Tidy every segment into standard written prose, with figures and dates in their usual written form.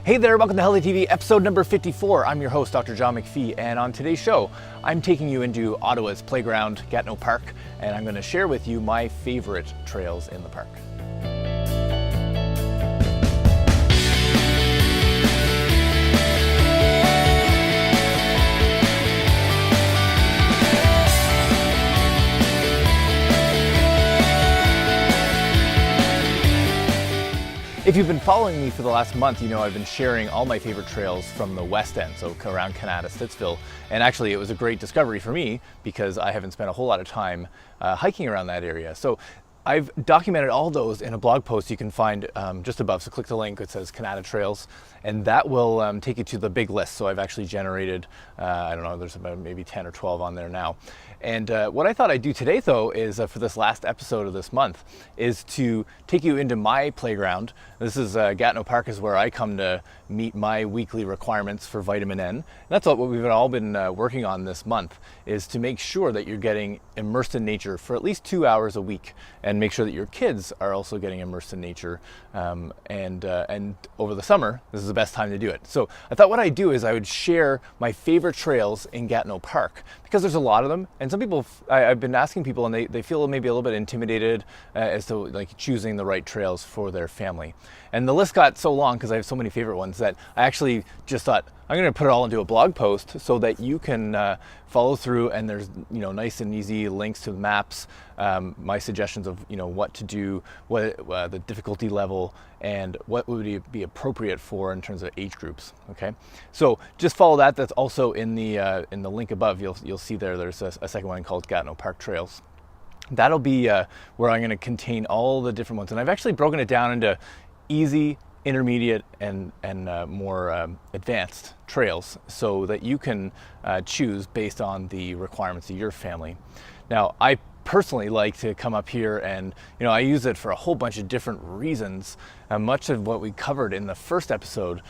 Hey there, welcome to Healthy TV, episode number 54. I'm your host, Dr. John McPhee, and on today's show, I'm taking you into Ottawa's playground, Gatineau Park, and I'm going to share with you my favorite trails in the park. If you've been following me for the last month, you know I've been sharing all my favorite trails from the West End, so around Canada, Stittsville. And actually it was a great discovery for me because I haven't spent a whole lot of time hiking around that area. So I've documented all those in a blog post you can find just above. So click the link, it says Canada Trails, and that will take you to the big list. So I've actually generated, I don't know, there's about maybe 10 or 12 on there now. And what I thought I'd do today though is for this last episode of this month is to take you into my playground. This is Gatineau Park is where I come to meet my weekly requirements for vitamin N. And that's what we've all been working on this month, is to make sure that you're getting immersed in nature for at least 2 hours a week, and make sure that your kids are also getting immersed in nature. And over the summer, this is the best time to do it. So I thought what I'd do is I would share my favorite trails in Gatineau Park, because there's a lot of them. And some people, I've been asking people, and they feel maybe a little bit intimidated as to like choosing the right trails for their family. And the list got so long because I have so many favorite ones that I actually just thought I'm going to put it all into a blog post so that you can follow through, and there's nice and easy links to the maps, my suggestions of what to do, what the difficulty level, and what would be appropriate for in terms of age groups. Okay, so just follow that. That's also in the link above. You'll see there's a second one called Gatineau Park Trails. That'll be where I'm going to contain all the different ones, and I've actually broken it down into easy, intermediate, and more advanced trails so that you can choose based on the requirements of your family. Now, I personally like to come up here and I use it for a whole bunch of different reasons, much of what we covered in the first episode,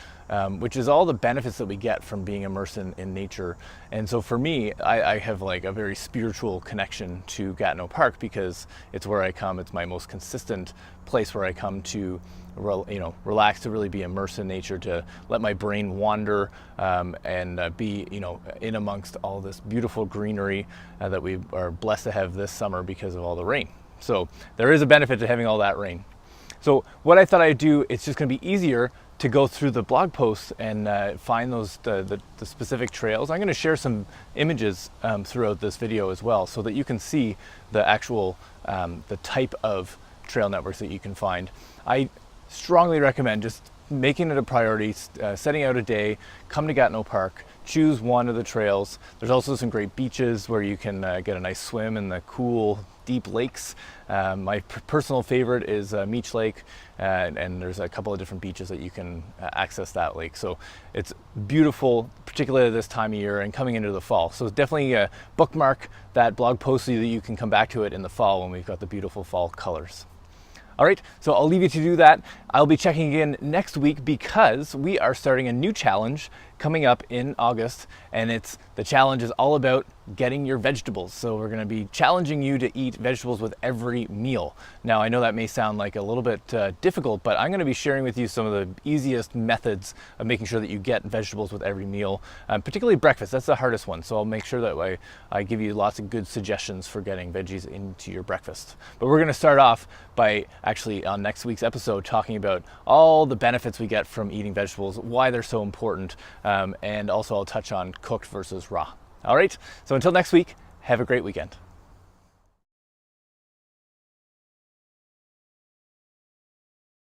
which is all the benefits that we get from being immersed in nature. And so for me, I have like a very spiritual connection to Gatineau Park because it's where I come. It's my most consistent place where I come to relax, to really be immersed in nature, to let my brain wander, and be in amongst all this beautiful greenery that we are blessed to have this summer because of all the rain. So there is a benefit to having all that rain. So what I thought I'd do, it's just going to be easier to go through the blog posts and find those the specific trails. I'm going to share some images throughout this video as well, so that you can see the actual the type of trail networks that you can find. I strongly recommend just making it a priority, setting out a day, come to Gatineau Park, choose one of the trails. There's also some great beaches where you can get a nice swim in the cool, deep lakes. My personal favorite is Meech Lake, and there's a couple of different beaches that you can access that lake. So it's beautiful, particularly this time of year and coming into the fall. So definitely bookmark that blog post so that you can come back to it in the fall when we've got the beautiful fall colors. All right, so I'll leave you to do that. I'll be checking again next week because we are starting a new challenge coming up in August, and the challenge is all about getting your vegetables. So we're going to be challenging you to eat vegetables with every meal. Now, I know that may sound like a little bit difficult, but I'm going to be sharing with you some of the easiest methods of making sure that you get vegetables with every meal, particularly breakfast. That's the hardest one. So I'll make sure that I give you lots of good suggestions for getting veggies into your breakfast. But we're going to start off by actually on next week's episode talking about all the benefits we get from eating vegetables, why they're so important, and also I'll touch on cooked versus raw. All right, so until next week, have a great weekend.